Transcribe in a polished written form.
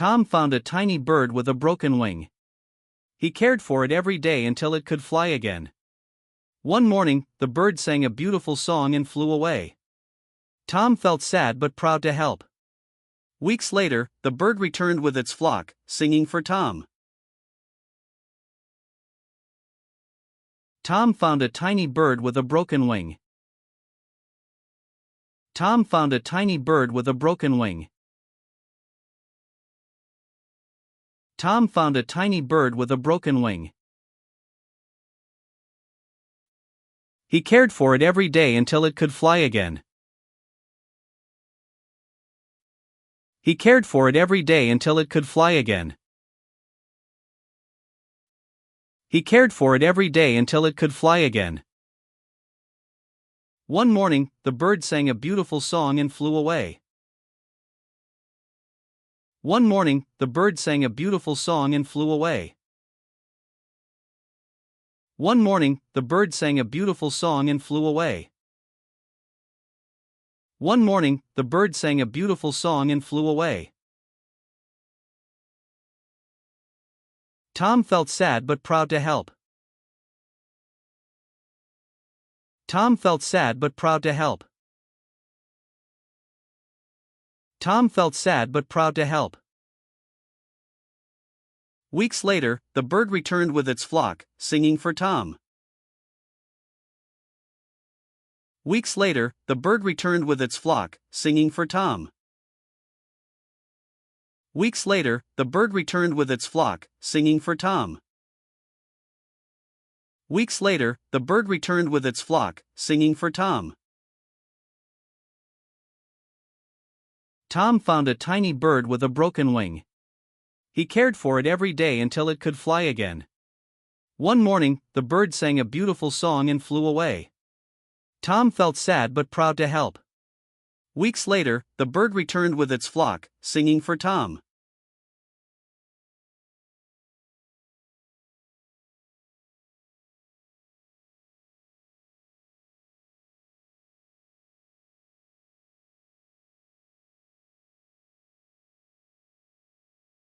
Tom found a tiny bird with a broken wing. He cared for it every day until it could fly again. One morning, the bird sang a beautiful song and flew away. Tom felt sad but proud to help. Weeks later, the bird returned with its flock, singing for Tom. Tom found a tiny bird with a broken wing. Tom found a tiny bird with a broken wing. Tom found a tiny bird with a broken wing. He cared for it every day until it could fly again. He cared for it every day until it could fly again. He cared for it every day until it could fly again. One morning, the bird sang a beautiful song and flew away. One morning, the bird sang a beautiful song and flew away. One morning, the bird sang a beautiful song and flew away. One morning, the bird sang a beautiful song and flew away. Tom felt sad but proud to help. Tom felt sad but proud to help. Tom felt sad but proud to help. Weeks later, the bird returned with its flock, singing for Tom. Weeks later, the bird returned with its flock, singing for Tom. Weeks later, the bird returned with its flock, singing for Tom. Weeks later, the bird returned with its flock, singing for Tom. Tom found a tiny bird with a broken wing. He cared for it every day until it could fly again. One morning, the bird sang a beautiful song and flew away. Tom felt sad but proud to help. Weeks later, the bird returned with its flock, singing for Tom.